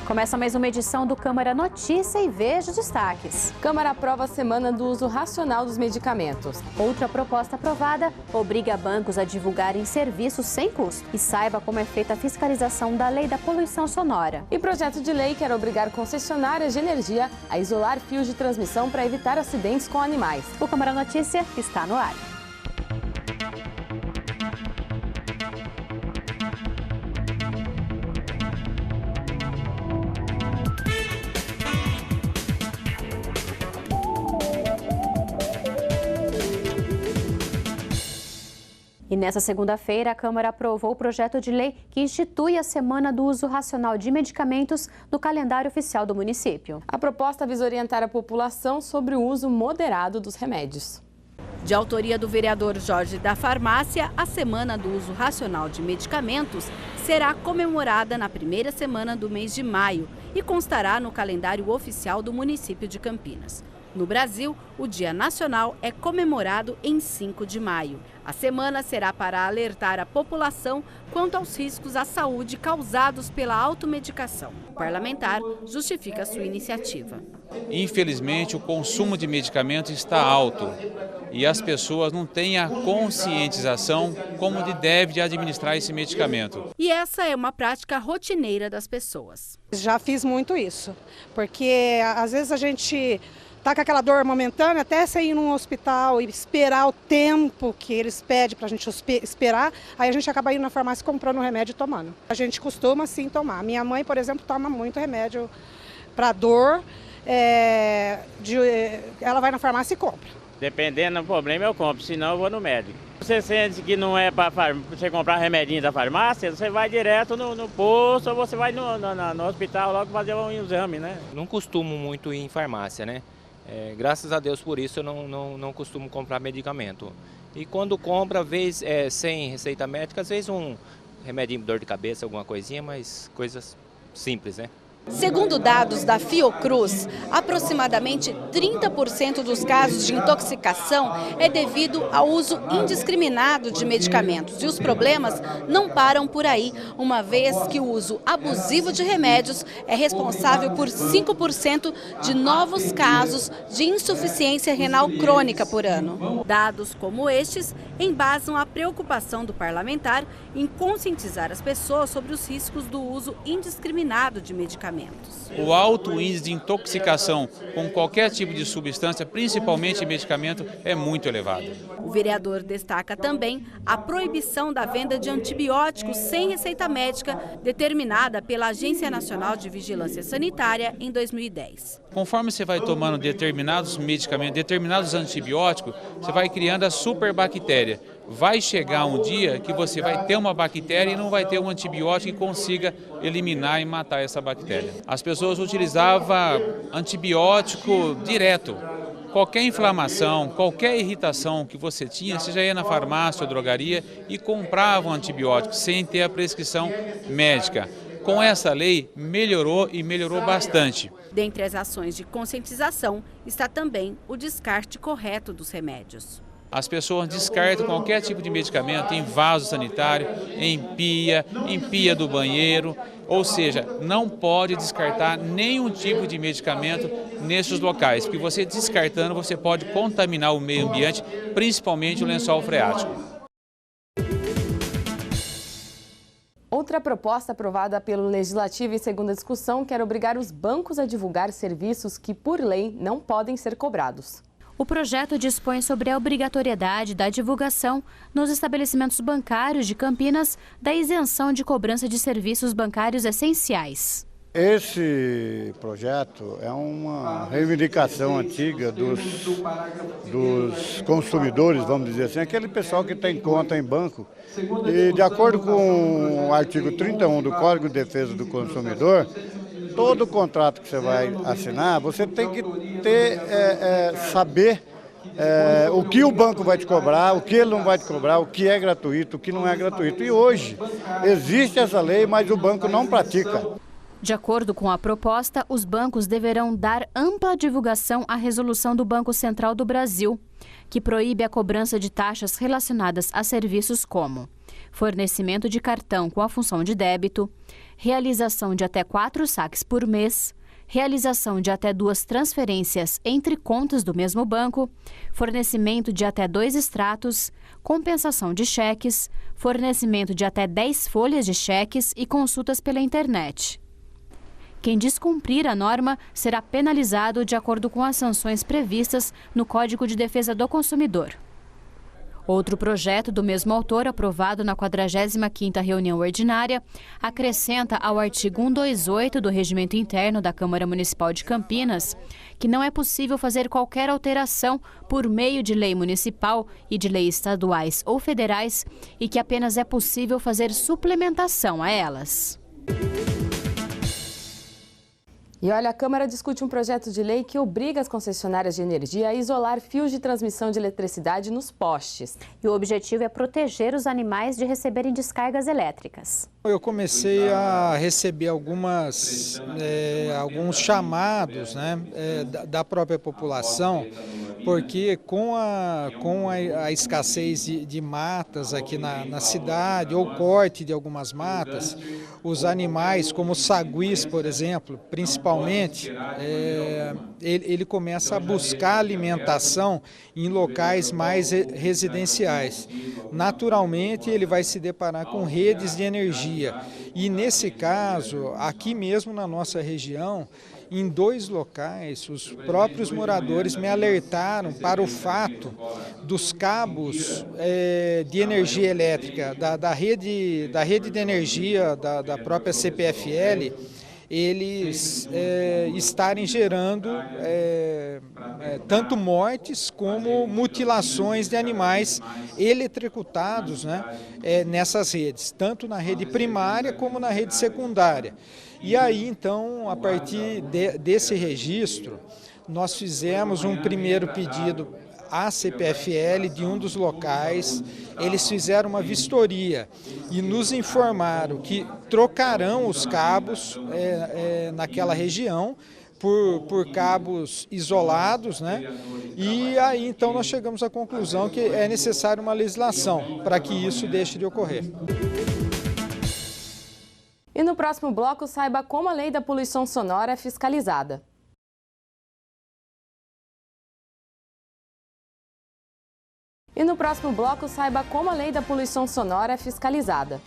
Começa mais uma edição do Câmara Notícia e veja os destaques. Câmara aprova a semana do uso racional dos medicamentos. Outra proposta aprovada obriga bancos a divulgarem serviços sem custo. E saiba como é feita a fiscalização da lei da poluição sonora. E projeto de lei quer obrigar concessionárias de energia a isolar fios de transmissão para evitar acidentes com animais. O Câmara Notícia está no ar. E nesta segunda-feira, a Câmara aprovou o projeto de lei que institui a Semana do Uso Racional de Medicamentos no calendário oficial do município. A proposta visa orientar a população sobre o uso moderado dos remédios. De autoria do vereador Jorge da Farmácia, a Semana do Uso Racional de Medicamentos será comemorada na primeira semana do mês de maio e constará no calendário oficial do município de Campinas. No Brasil, o Dia Nacional é comemorado em 5 de maio. A semana será para alertar a população quanto aos riscos à saúde causados pela automedicação. O parlamentar justifica sua iniciativa. Infelizmente, o consumo de medicamentos está alto e as pessoas não têm a conscientização como deve administrar esse medicamento. E essa é uma prática rotineira das pessoas. Já fiz muito isso, porque às vezes a gente tá com aquela dor momentânea, até você ir num hospital e esperar o tempo que eles pedem para a gente esperar, aí a gente acaba indo na farmácia comprando o remédio e tomando. A gente costuma sim tomar. Minha mãe, por exemplo, toma muito remédio para dor, ela vai na farmácia e compra. Dependendo do problema eu compro, senão eu vou no médico. Você sente que não é para você comprar remedinho da farmácia, você vai direto no posto ou você vai no hospital logo fazer um exame, né? Não costumo muito ir em farmácia, né? Graças a Deus por isso eu não costumo comprar medicamento. E quando compra, às vezes sem receita médica, às vezes um remedinho de dor de cabeça, alguma coisinha, mas coisas simples, né? Segundo dados da Fiocruz, aproximadamente 30% dos casos de intoxicação é devido ao uso indiscriminado de medicamentos. E os problemas não param por aí, uma vez que o uso abusivo de remédios é responsável por 5% de novos casos de insuficiência renal crônica por ano. Dados como estes embasam a preocupação do parlamentar em conscientizar as pessoas sobre os riscos do uso indiscriminado de medicamentos. O alto índice de intoxicação com qualquer tipo de substância, principalmente medicamento, é muito elevado. O vereador destaca também a proibição da venda de antibióticos sem receita médica, determinada pela Agência Nacional de Vigilância Sanitária em 2010. Conforme você vai tomando determinados medicamentos, determinados antibióticos, você vai criando a superbactéria. Vai chegar um dia que você vai ter uma bactéria e não vai ter um antibiótico que consiga eliminar e matar essa bactéria. As pessoas utilizavam antibiótico direto. Qualquer inflamação, qualquer irritação que você tinha, você já ia na farmácia ou drogaria e comprava um antibiótico sem ter a prescrição médica. Com essa lei, melhorou e melhorou bastante. Dentre as ações de conscientização está também o descarte correto dos remédios. As pessoas descartam qualquer tipo de medicamento em vaso sanitário, em pia do banheiro, ou seja, não pode descartar nenhum tipo de medicamento nesses locais, porque você descartando você pode contaminar o meio ambiente, principalmente o lençol freático. Outra proposta aprovada pelo Legislativo em segunda discussão quer obrigar os bancos a divulgar serviços que, por lei, não podem ser cobrados. O projeto dispõe sobre a obrigatoriedade da divulgação nos estabelecimentos bancários de Campinas da isenção de cobrança de serviços bancários essenciais. Esse projeto é uma reivindicação antiga dos consumidores, vamos dizer assim, aquele pessoal que tem conta em banco. E de acordo com o artigo 31 do Código de Defesa do Consumidor, todo contrato que você vai assinar, você tem que saber o que o banco vai te cobrar, o que ele não vai te cobrar, o que é gratuito, o que não é gratuito. E hoje existe essa lei, mas o banco não pratica. De acordo com a proposta, os bancos deverão dar ampla divulgação à resolução do Banco Central do Brasil, que proíbe a cobrança de taxas relacionadas a serviços como fornecimento de cartão com a função de débito, realização de até 4 saques por mês, realização de até 2 transferências entre contas do mesmo banco, fornecimento de até 2 extratos, compensação de cheques, fornecimento de até 10 folhas de cheques e consultas pela internet. Quem descumprir a norma será penalizado de acordo com as sanções previstas no Código de Defesa do Consumidor. Outro projeto do mesmo autor, aprovado na 45ª reunião ordinária, acrescenta ao artigo 128 do Regimento Interno da Câmara Municipal de Campinas que não é possível fazer qualquer alteração por meio de lei municipal e de leis estaduais ou federais e que apenas é possível fazer suplementação a elas. E olha, a Câmara discute um projeto de lei que obriga as concessionárias de energia a isolar fios de transmissão de eletricidade nos postes. E o objetivo é proteger os animais de receberem descargas elétricas. Eu comecei a receber alguns chamados, né, da própria população, porque com a escassez de matas aqui na cidade, ou corte de algumas matas, os animais, como os saguis, por exemplo, principalmente, ele começa a buscar alimentação em locais mais residenciais. Naturalmente, ele vai se deparar com redes de energia. E nesse caso, aqui mesmo na nossa região, em 2 locais, os próprios moradores me alertaram para o fato dos cabos de energia elétrica, da rede de energia da própria CPFL, eles estarem gerando tanto mortes como mutilações de animais eletrocutados, né, nessas redes, tanto na rede primária como na rede secundária. E aí, então, a partir desse registro, nós fizemos um primeiro pedido à CPFL de um dos locais. Eles fizeram uma vistoria e nos informaram que trocarão os cabos naquela região por cabos isolados, né? E aí então nós chegamos à conclusão que é necessária uma legislação para que isso deixe de ocorrer. E no próximo bloco, saiba como a lei da poluição sonora é fiscalizada. E no próximo bloco, saiba como a lei da poluição sonora é fiscalizada.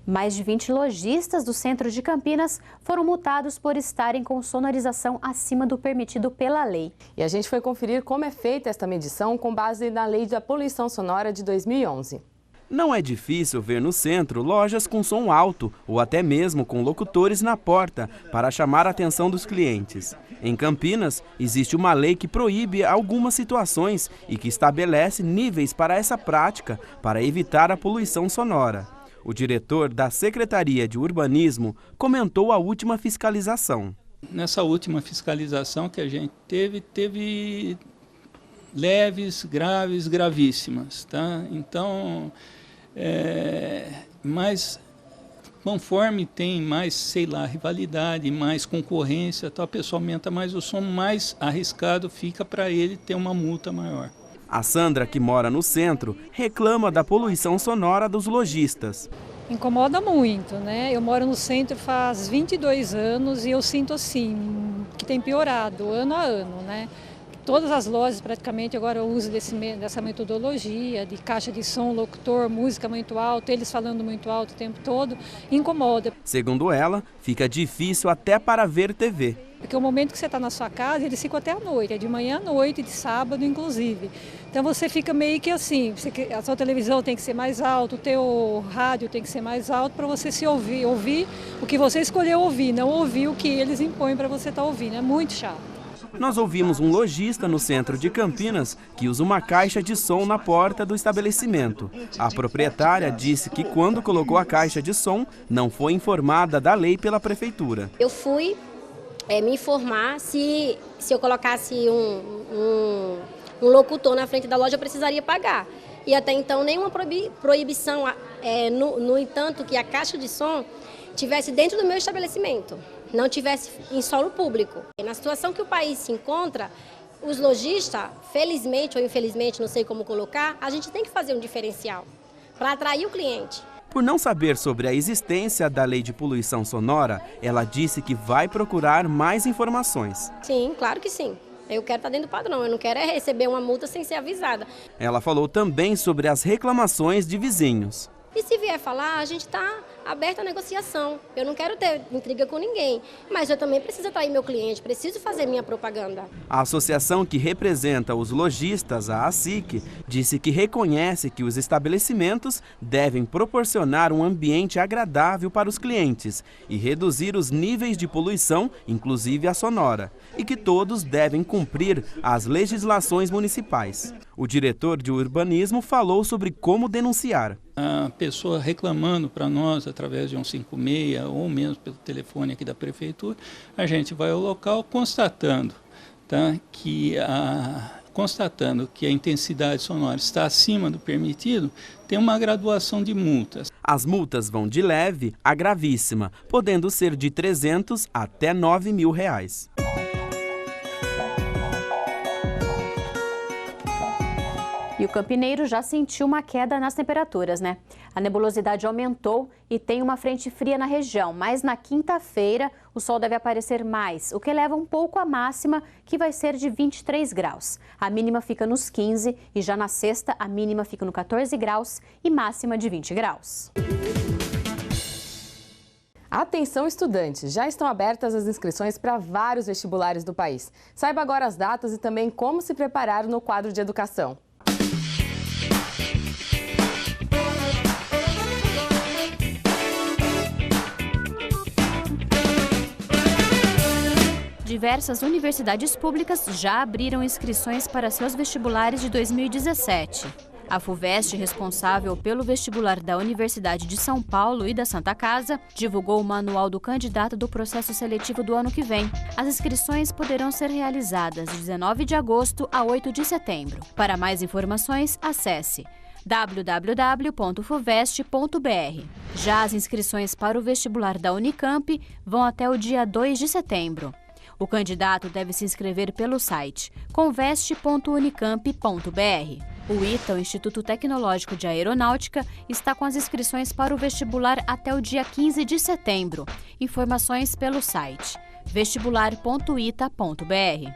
Mais de 20 lojistas do centro de Campinas foram multados por estarem com sonorização acima do permitido pela lei. E a gente foi conferir como é feita esta medição com base na Lei da Poluição Sonora de 2011. Não é difícil ver no centro lojas com som alto ou até mesmo com locutores na porta para chamar a atenção dos clientes. Em Campinas, existe uma lei que proíbe algumas situações e que estabelece níveis para essa prática para evitar a poluição sonora. O diretor da Secretaria de Urbanismo comentou a última fiscalização. Nessa última fiscalização que a gente teve leves, graves, gravíssimas, tá? Então, mas conforme tem mais, sei lá, rivalidade, mais concorrência, então a pessoa aumenta mais o som, mais arriscado fica para ele ter uma multa maior. A Sandra, que mora no centro, reclama da poluição sonora dos lojistas. Incomoda muito, né? Eu moro no centro faz 22 anos e eu sinto assim, que tem piorado ano a ano, né? Todas as lojas praticamente agora usam dessa metodologia de caixa de som, locutor, música muito alta, eles falando muito alto o tempo todo, incomoda. Segundo ela, fica difícil até para ver TV. Porque o momento que você está na sua casa, eles ficam até à noite, é de manhã à noite, de sábado inclusive. Então você fica meio que assim, a sua televisão tem que ser mais alta, o teu rádio tem que ser mais alto para você se ouvir o que você escolheu ouvir, não ouvir o que eles impõem para você estar ouvindo, é muito chato. Nós ouvimos um lojista no centro de Campinas que usa uma caixa de som na porta do estabelecimento. A proprietária disse que quando colocou a caixa de som, não foi informada da lei pela prefeitura. Eu fui me informar se eu colocasse um locutor na frente da loja, eu precisaria pagar. E até então nenhuma proibição, no entanto que a caixa de som estivesse dentro do meu estabelecimento. não tivesse em solo público. E na situação que o país se encontra, os lojistas, felizmente ou infelizmente, não sei como colocar, a gente tem que fazer um diferencial para atrair o cliente. Por não saber sobre a existência da lei de poluição sonora, ela disse que vai procurar mais informações. Sim, claro que sim. Eu quero estar dentro do padrão, eu não quero receber uma multa sem ser avisada. Ela falou também sobre as reclamações de vizinhos. E se vier falar, a gente está aberto à negociação. Eu não quero ter intriga com ninguém, mas eu também preciso atrair meu cliente, preciso fazer minha propaganda. A associação que representa os lojistas, a ASIC, disse que reconhece que os estabelecimentos devem proporcionar um ambiente agradável para os clientes e reduzir os níveis de poluição, inclusive a sonora, e que todos devem cumprir as legislações municipais. O diretor de urbanismo falou sobre como denunciar. A pessoa reclamando para nós através de 156 ou mesmo pelo telefone aqui da prefeitura, a gente vai ao local constatando, tá, que a intensidade sonora está acima do permitido, tem uma graduação de multas. As multas vão de leve a gravíssima, podendo ser de R$ 300 até R$ 9.000. E o campineiro já sentiu uma queda nas temperaturas, né? A nebulosidade aumentou e tem uma frente fria na região, mas na quinta-feira o sol deve aparecer mais, o que eleva um pouco a máxima, que vai ser de 23 graus. A mínima fica nos 15 e já na sexta a mínima fica no 14 graus e máxima de 20 graus. Atenção, estudantes! Já estão abertas as inscrições para vários vestibulares do país. Saiba agora as datas e também como se preparar no quadro de educação. Diversas universidades públicas já abriram inscrições para seus vestibulares de 2017. A FUVEST, responsável pelo vestibular da Universidade de São Paulo e da Santa Casa, divulgou o manual do candidato do processo seletivo do ano que vem. As inscrições poderão ser realizadas de 19 de agosto a 8 de setembro. Para mais informações, acesse www.fuvest.br. Já as inscrições para o vestibular da Unicamp vão até o dia 2 de setembro. O candidato deve se inscrever pelo site conveste.unicamp.br. O ITA, o Instituto Tecnológico de Aeronáutica, está com as inscrições para o vestibular até o dia 15 de setembro. Informações pelo site vestibular.ita.br.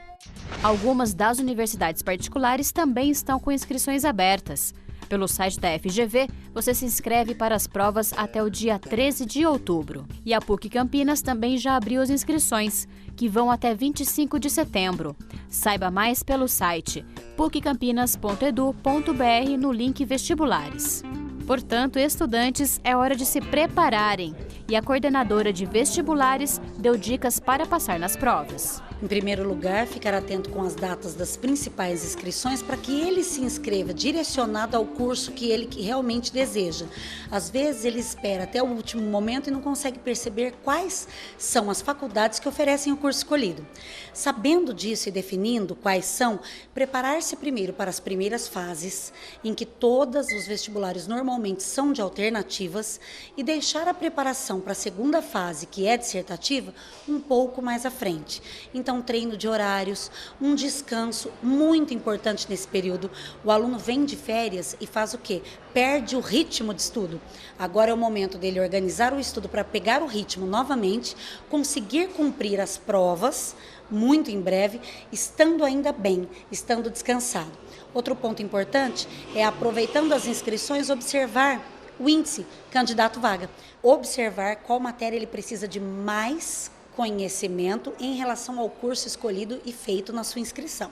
Algumas das universidades particulares também estão com inscrições abertas. Pelo site da FGV, você se inscreve para as provas até o dia 13 de outubro. E a PUC Campinas também já abriu as inscrições, que vão até 25 de setembro. Saiba mais pelo site puccampinas.edu.br no link Vestibulares. Portanto, estudantes, é hora de se prepararem. E a coordenadora de vestibulares deu dicas para passar nas provas. Em primeiro lugar, ficar atento com as datas das principais inscrições para que ele se inscreva direcionado ao curso que ele realmente deseja. Às vezes ele espera até o último momento e não consegue perceber quais são as faculdades que oferecem o curso escolhido. Sabendo disso e definindo quais são, preparar-se primeiro para as primeiras fases, em que todos os vestibulares normalmente são de alternativas, e deixar a preparação para a segunda fase, que é dissertativa, um pouco mais à frente. Então, treino de horários, um descanso muito importante nesse período. O aluno vem de férias e faz o quê? Perde o ritmo de estudo. Agora é o momento dele organizar o estudo para pegar o ritmo novamente, conseguir cumprir as provas muito em breve, estando ainda bem, estando descansado. Outro ponto importante é, aproveitando as inscrições, observar o índice candidato-vaga. Observar qual matéria ele precisa de mais conhecimento em relação ao curso escolhido e feito na sua inscrição.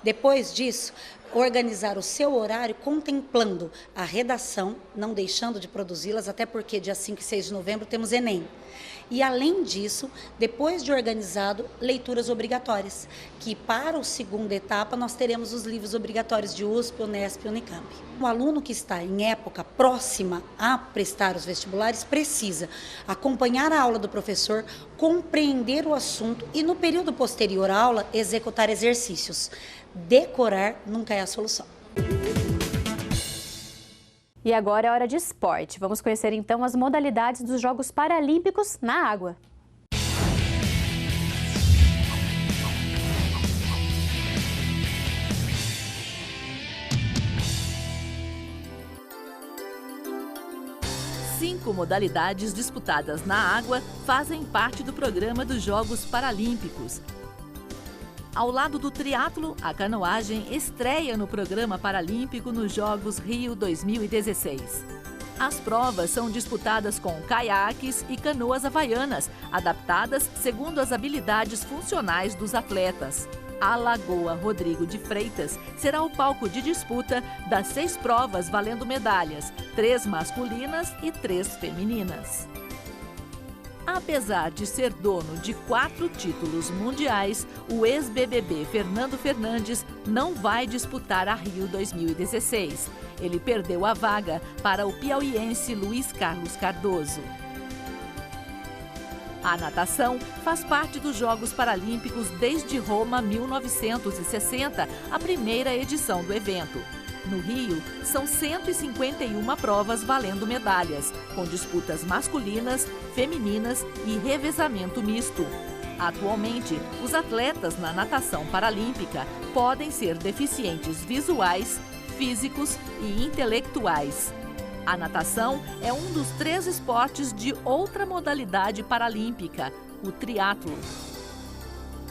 Depois disso, organizar o seu horário contemplando a redação, não deixando de produzi-las, até porque dia 5 e 6 de novembro temos Enem. E além disso, depois de organizado, leituras obrigatórias, que para a segunda etapa nós teremos os livros obrigatórios de USP, Unesp e Unicamp. O aluno que está em época próxima a prestar os vestibulares precisa acompanhar a aula do professor, compreender o assunto e no período posterior à aula executar exercícios. Decorar nunca é a solução. E agora é hora de esporte. Vamos conhecer então as modalidades dos Jogos Paralímpicos na água. 5 modalidades disputadas na água fazem parte do programa dos Jogos Paralímpicos. Ao lado do triatlo, a canoagem estreia no programa paralímpico nos Jogos Rio 2016. As provas são disputadas com caiaques e canoas havaianas, adaptadas segundo as habilidades funcionais dos atletas. A Lagoa Rodrigo de Freitas será o palco de disputa das 6 provas valendo medalhas, 3 masculinas e 3 femininas. Apesar de ser dono de 4 títulos mundiais, o ex-BBB Fernando Fernandes não vai disputar a Rio 2016. Ele perdeu a vaga para o piauiense Luiz Carlos Cardoso. A natação faz parte dos Jogos Paralímpicos desde Roma 1960, a primeira edição do evento. No Rio, são 151 provas valendo medalhas, com disputas masculinas, femininas e revezamento misto. Atualmente, os atletas na natação paralímpica podem ser deficientes visuais, físicos e intelectuais. A natação é um dos 3 esportes de outra modalidade paralímpica, o triatlo.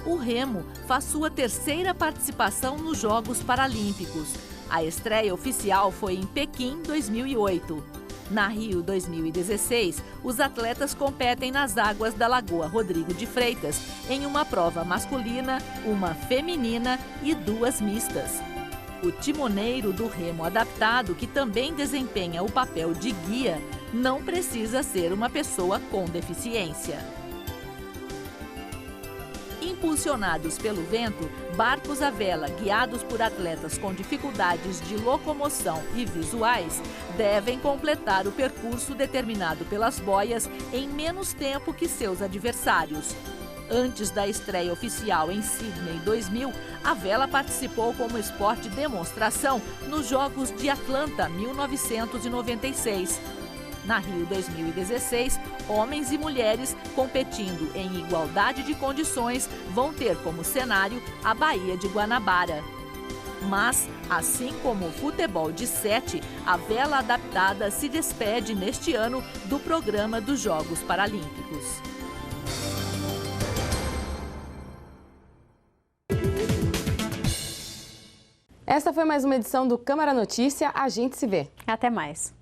O remo faz sua 3ª participação nos Jogos Paralímpicos. A estreia oficial foi em Pequim, 2008. Na Rio 2016, os atletas competem nas águas da Lagoa Rodrigo de Freitas, em uma prova masculina, uma feminina e 2 mistas. O timoneiro do remo adaptado, que também desempenha o papel de guia, não precisa ser uma pessoa com deficiência. Impulsionados pelo vento, barcos à vela guiados por atletas com dificuldades de locomoção e visuais devem completar o percurso determinado pelas boias em menos tempo que seus adversários. Antes da estreia oficial em Sydney 2000, a vela participou como esporte demonstração nos Jogos de Atlanta 1996. Na Rio 2016, homens e mulheres competindo em igualdade de condições vão ter como cenário a Baía de Guanabara. Mas, assim como o futebol de 7, a vela adaptada se despede neste ano do programa dos Jogos Paralímpicos. Esta foi mais uma edição do Câmara Notícia. A gente se vê. Até mais.